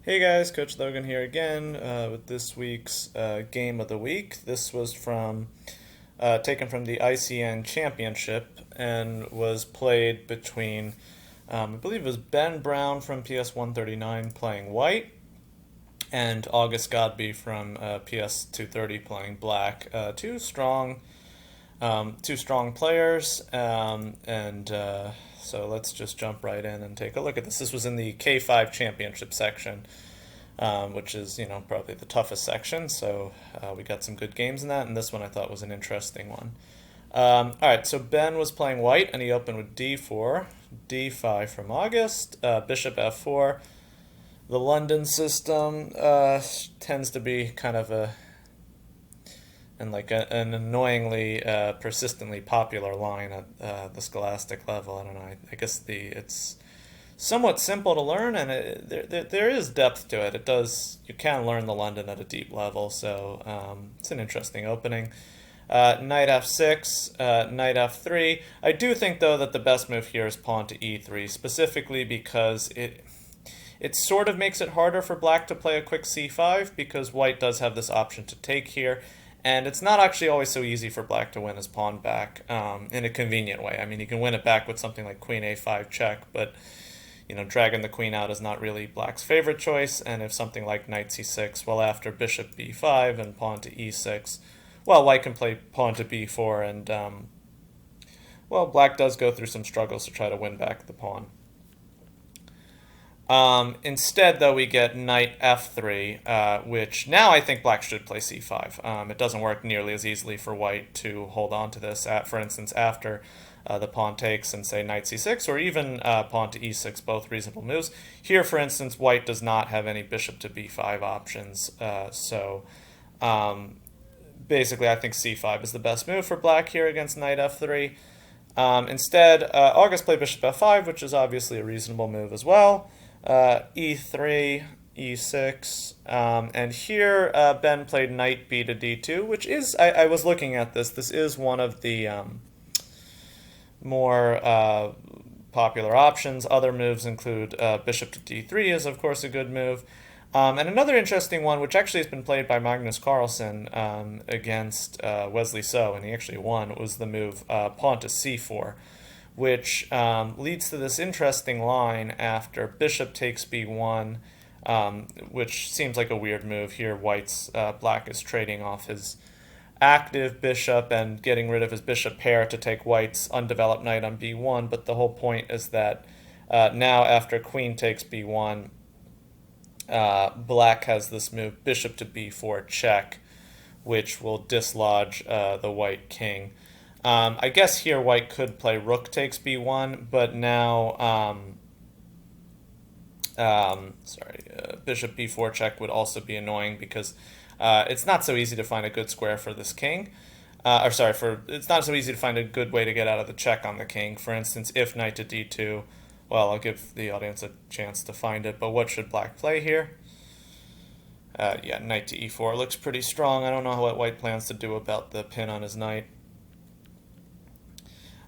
Hey guys, Coach Logan here again with this week's game of the week. This was taken from the ICN Championship and was played between, I believe it was Ben Brown from PS 139 playing white and August Godby from PS 230 playing black. Two strong players, and so let's just jump right in and take a look at this. This was in the K5 Championship section, which is probably the toughest section. So we got some good games in that, and this one I thought was an interesting one. All right, so Ben was playing white, and he opened with D4, D5 from August, Bishop F4. The London system tends to be kind of an annoyingly persistently popular line at the scholastic level. I don't know. I guess it's somewhat simple to learn, and there is depth to it. You can learn the London at a deep level, so it's an interesting opening. Knight f6, knight f3. I do think though that the best move here is pawn to e3, specifically because it sort of makes it harder for black to play a quick c5 because white does have this option to take here. And it's not actually always so easy for black to win his pawn back in a convenient way. I mean, he can win it back with something like queen a5 check, but dragging the queen out is not really black's favorite choice. And if something like knight c6, well, after bishop b5 and pawn to e6, well, white can play pawn to b4, and black does go through some struggles to try to win back the pawn. Instead, though, we get knight f3, which now I think black should play c5. It doesn't work nearly as easily for white to hold on to this, for instance, after the pawn takes and say knight c6, or even pawn to e6, both reasonable moves. Here, for instance, white does not have any bishop to b5 options, so basically I think c5 is the best move for black here against knight f3. Instead, August played bishop f5, which is obviously a reasonable move as well. E3, E6, and here Ben played knight b to d2, which is, I was looking at this is one of the more popular options. Other moves include bishop to d3 is of course a good move. And another interesting one, which actually has been played by Magnus Carlsen against Wesley So, and he actually won, was the move pawn to c4, which leads to this interesting line after bishop takes b1, which seems like a weird move here. Black is trading off his active bishop and getting rid of his bishop pair to take white's undeveloped knight on b1, but the whole point is that now after queen takes b1, black has this move bishop to b4 check, which will dislodge the white king. I guess here white could play rook takes b1, but now, bishop b4 check would also be annoying because it's not so easy to find a good square for this king. It's not so easy to find a good way to get out of the check on the king. For instance, if knight to d2, well, I'll give the audience a chance to find it, but what should black play here? Yeah, knight to e4 looks pretty strong. I don't know what white plans to do about the pin on his knight.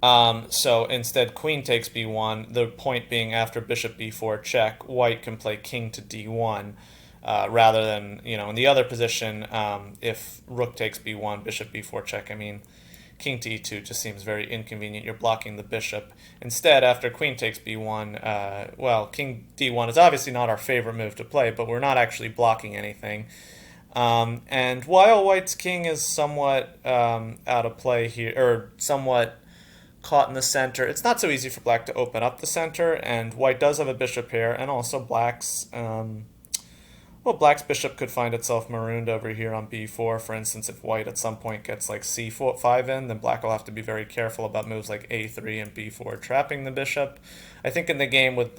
So instead, queen takes b1, the point being after bishop b4 check, white can play king to d1, rather than, in the other position, if rook takes b1, bishop b4 check, I mean, king to e2 just seems very inconvenient. You're blocking the bishop. Instead, after queen takes b1, king d1 is obviously not our favorite move to play, but we're not actually blocking anything. And while white's king is somewhat out of play here, or somewhat caught in the center, it's not so easy for black to open up the center, and white does have a bishop here, and also black's bishop could find itself marooned over here on b4. For instance, if white at some point gets like c5 in, then black will have to be very careful about moves like a3 and b4 trapping the bishop. I think in the game with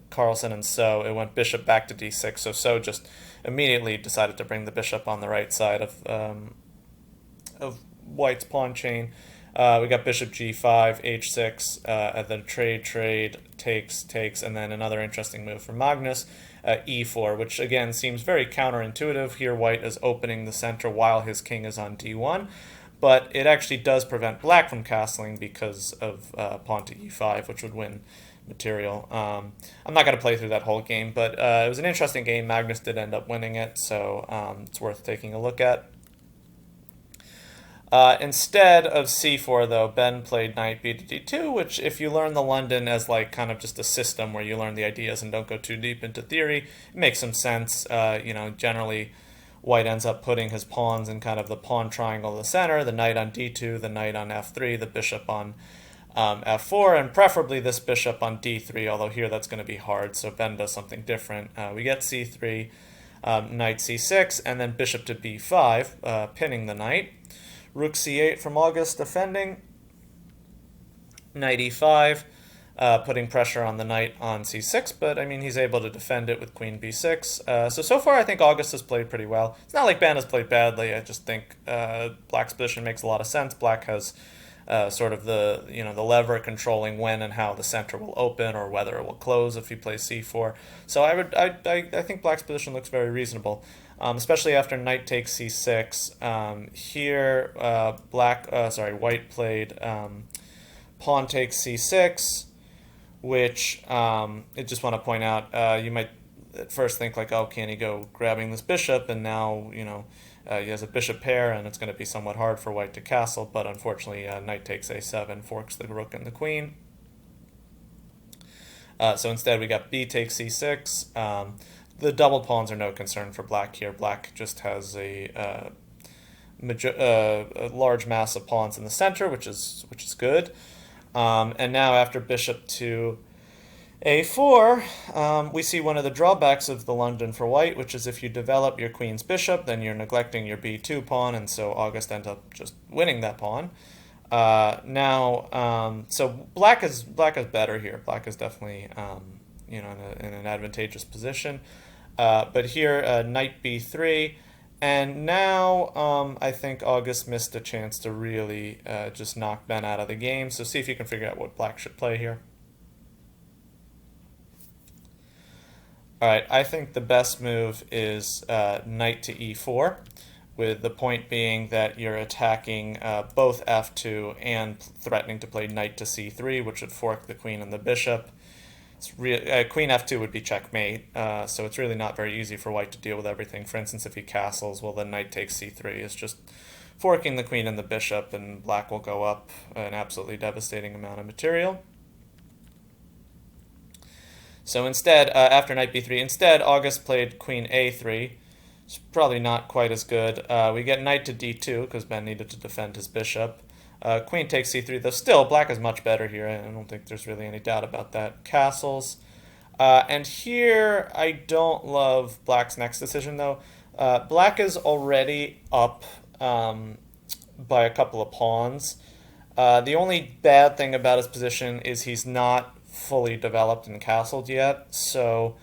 Carlsen and So, it went bishop back to d6, so just immediately decided to bring the bishop on the right side of white's pawn chain. We got bishop g5, h6, and then trade, takes, and then another interesting move from Magnus, e4, which again seems very counterintuitive. Here white is opening the center while his king is on d1, but it actually does prevent black from castling because of pawn to e5, which would win material. I'm not going to play through that whole game, but it was an interesting game. Magnus did end up winning it, so it's worth taking a look at. Instead of c4, though, Ben played knight b to d2, which, if you learn the London as like kind of just a system where you learn the ideas and don't go too deep into theory, it makes some sense. Generally, White ends up putting his pawns in kind of the pawn triangle in the center, the knight on d2, the knight on f3, the bishop on f4, and preferably this bishop on d3, although here that's going to be hard, so Ben does something different. We get c3, knight c6, and then bishop to b5, pinning the knight. Rook c8 from August, defending. Knight e5, putting pressure on the knight on c6, but I mean he's able to defend it with queen b6. So far I think August has played pretty well. It's not like Ben has played badly. I just think Black's position makes a lot of sense. Black has sort of the the lever controlling when and how the center will open or whether it will close if he plays c4. So I think Black's position looks very reasonable. Especially after knight takes c6. Here, White played pawn takes c6, which I just want to point out, you might at first think like, oh, can he go grabbing this bishop? And now, he has a bishop pair, and it's going to be somewhat hard for White to castle. But unfortunately, knight takes a7, forks the rook and the queen. So instead, we got b takes c6. The double pawns are no concern for Black here. Black just has a large mass of pawns in the center, which is good. And now after bishop to a4, we see one of the drawbacks of the London for White, which is if you develop your queen's bishop, then you're neglecting your b2 pawn, and so August ends up just winning that pawn. So Black is better here. Black is definitely in an advantageous position. But here, knight b3, and now I think August missed a chance to really just knock Ben out of the game. So see if you can figure out what Black should play here. All right, I think the best move is knight to e4, with the point being that you're attacking both f2 and threatening to play knight to c3, which would fork the queen and the bishop. Queen f2 would be checkmate, so it's really not very easy for White to deal with everything. For instance, if he castles, well, then knight takes c3 is just forking the queen and the bishop, and Black will go up an absolutely devastating amount of material. So instead, after knight b3, August played queen a3. It's probably not quite as good. We get knight to d2 because Ben needed to defend his bishop. Queen takes c3, though still Black is much better here. I don't think there's really any doubt about that. Castles. And here I don't love Black's next decision, though. Black is already up by a couple of pawns. The only bad thing about his position is he's not fully developed and castled yet. So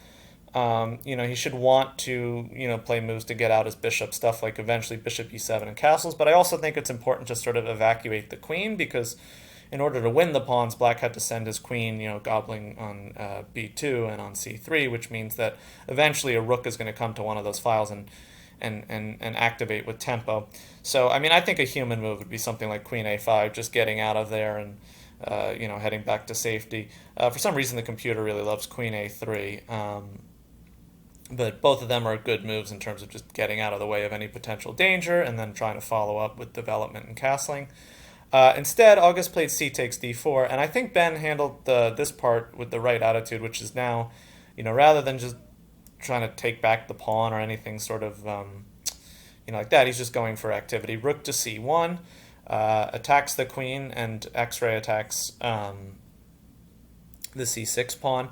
he should want to, play moves to get out his bishop, stuff like eventually bishop e7 and castles. But I also think it's important to sort of evacuate the queen, because in order to win the pawns, Black had to send his queen, gobbling on b2 and on c3, which means that eventually a rook is going to come to one of those files and activate with tempo. So, I think a human move would be something like queen a5, just getting out of there and heading back to safety. For some reason, the computer really loves queen a3. But both of them are good moves in terms of just getting out of the way of any potential danger and then trying to follow up with development and castling. Instead, August played c takes d4, and I think Ben handled this part with the right attitude, which is now, rather than just trying to take back the pawn or anything sort of, like that, he's just going for activity. Rook to c1, attacks the queen, and X-ray attacks the c6 pawn.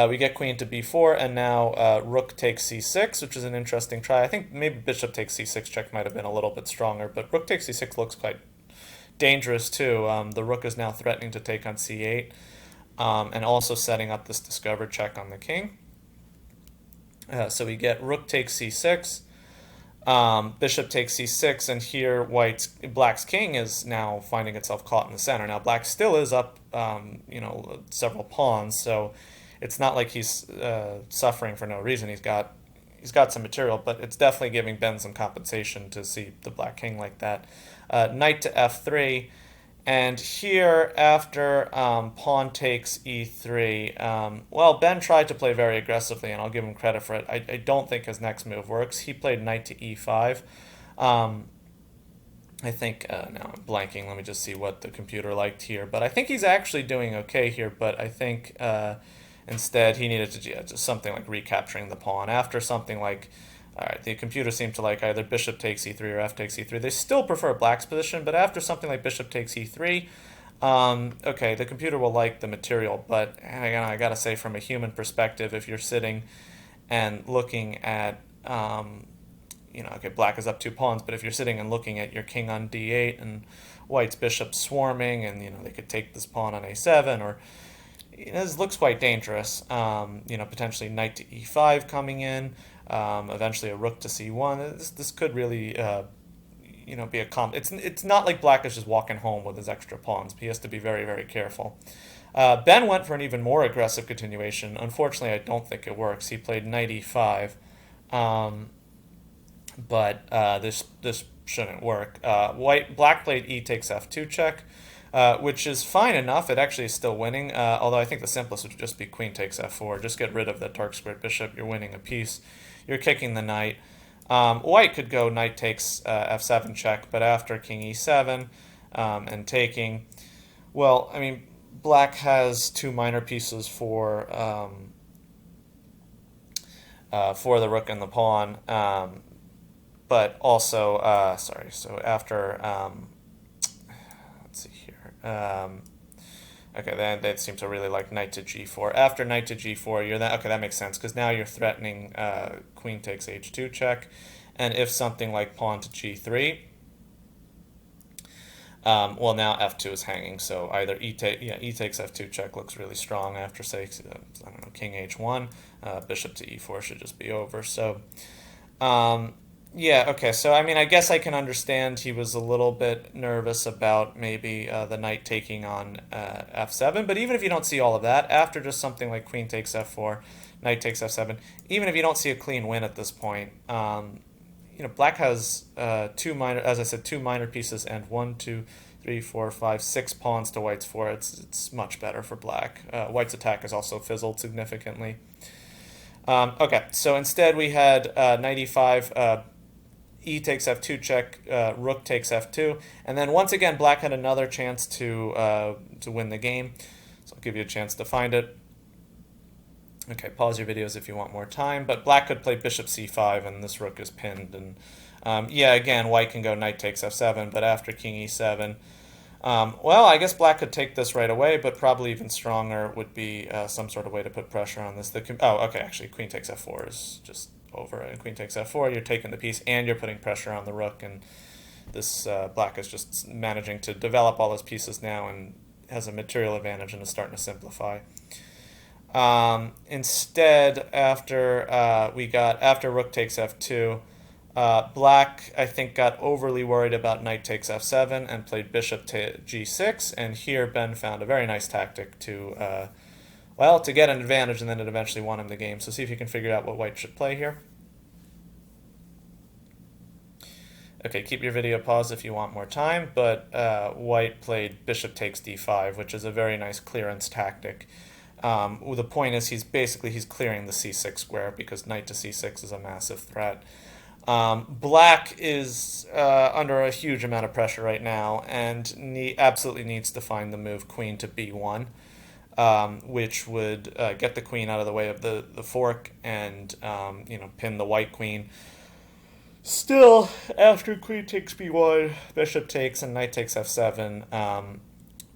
We get queen to b4, and now rook takes c6, which is an interesting try. I think maybe bishop takes c6 check might have been a little bit stronger, but rook takes c6 looks quite dangerous too. The rook is now threatening to take on c8, and also setting up this discover check on the king. So we get rook takes c6, bishop takes c6, and here Black's king is now finding itself caught in the center. Now Black still is up, several pawns, so it's not like he's suffering for no reason. He's got some material, but it's definitely giving Ben some compensation to see the Black king like that. Knight to f3, And here, after pawn takes e3, well, Ben tried to play very aggressively, and I'll give him credit for it. I don't think his next move works. He played knight to e5. Um, I think, now I'm blanking. Let me just see what the computer liked here. But I think he's actually doing okay here, but I think instead he needed to, yeah, just something like recapturing the pawn. After something like, all right, the computer seemed to like either bishop takes e3 or f takes e3. They still prefer black's position, but after something like bishop takes e3, okay, the computer will like the material, but again, I gotta say, from a human perspective, if you're sitting and looking at, okay, black is up 2 pawns, but if you're sitting and looking at your king on d8 and white's bishop swarming, and they could take this pawn on a7, or this looks quite dangerous. Potentially knight to e5 coming in, eventually a rook to c1. This could really be a It's not like black is just walking home with his extra pawns. He has to be very, very careful. Ben went for an even more aggressive continuation. Unfortunately, I don't think it works. He played knight e5, but this shouldn't work. Black played e takes f2 check, which is fine enough. It actually is still winning. Although I think the simplest would just be queen takes f4. Just get rid of that dark squared bishop. You're winning a piece. You're kicking the knight. White could go knight takes f7 check, but after king e7 and taking, well, I mean, black has two minor pieces for the rook and the pawn, but also, sorry, so after, let's see here, okay, then they seem to really like knight to g4. After knight to g4, okay, that makes sense, because now you're threatening queen takes h2 check, and if something like pawn to g3, well, now f2 is hanging, so either e takes f2 check looks really strong. After, say, I don't know, king h1, bishop to e4 should just be over. So, yeah, okay, so I mean, I guess I can understand he was a little bit nervous about maybe the knight taking on f7, but even if you don't see all of that, after just something like queen takes f4, knight takes f7, even if you don't see a clean win at this point, black has two minor pieces and 1, 2, 3, 4, 5, 6 pawns to white's 4. It's much better for black. White's attack has also fizzled significantly. Okay, so instead we had knight e5, e takes f2 check, rook takes f2, and then once again black had another chance to win the game. So I'll give you a chance to find it. Okay, pause your videos if you want more time, but black could play bishop c5 and this rook is pinned, and yeah, again, white can go knight takes f7, but after king e7, well, I guess black could take this right away, but probably even stronger would be some sort of way to put pressure on this. Okay, actually, queen takes f4 is just over, and queen takes f4, you're taking the piece and you're putting pressure on the rook, and this black is just managing to develop all his pieces now and has a material advantage and is starting to simplify. Instead, after rook takes f2, black, I think, got overly worried about knight takes f7 and played bishop to g6, and here Ben found a very nice tactic to get an advantage, and then it eventually won him the game. So see if you can figure out what white should play here. Okay, keep your video paused if you want more time, but white played bishop takes d5, which is a very nice clearance tactic. The point is he's clearing the c6 square because knight to c6 is a massive threat. Black is under a huge amount of pressure right now and absolutely needs to find the move queen to b1, which would get the queen out of the way of the fork and pin the white queen. Still, after queen takes b1, bishop takes, and knight takes f7,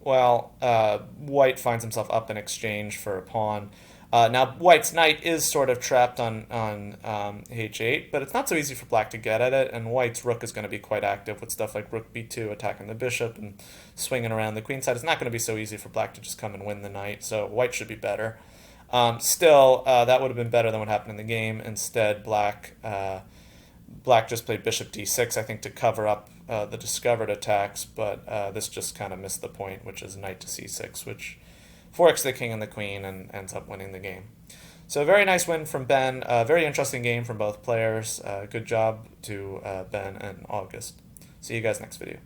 white finds himself up in exchange for a pawn. Now, white's knight is sort of trapped on h8, but it's not so easy for black to get at it, and white's rook is going to be quite active with stuff like rook b2 attacking the bishop and swinging around the queen side. It's not going to be so easy for black to just come and win the knight, so white should be better. Still, that would have been better than what happened in the game. Instead, black just played bishop d6, I think, to cover up the discovered attacks, but this just kind of missed the point, which is knight to c6, which forks the king and the queen and ends up winning the game. So a very nice win from Ben. Very interesting game from both players. Good job to Ben and August. See you guys next video.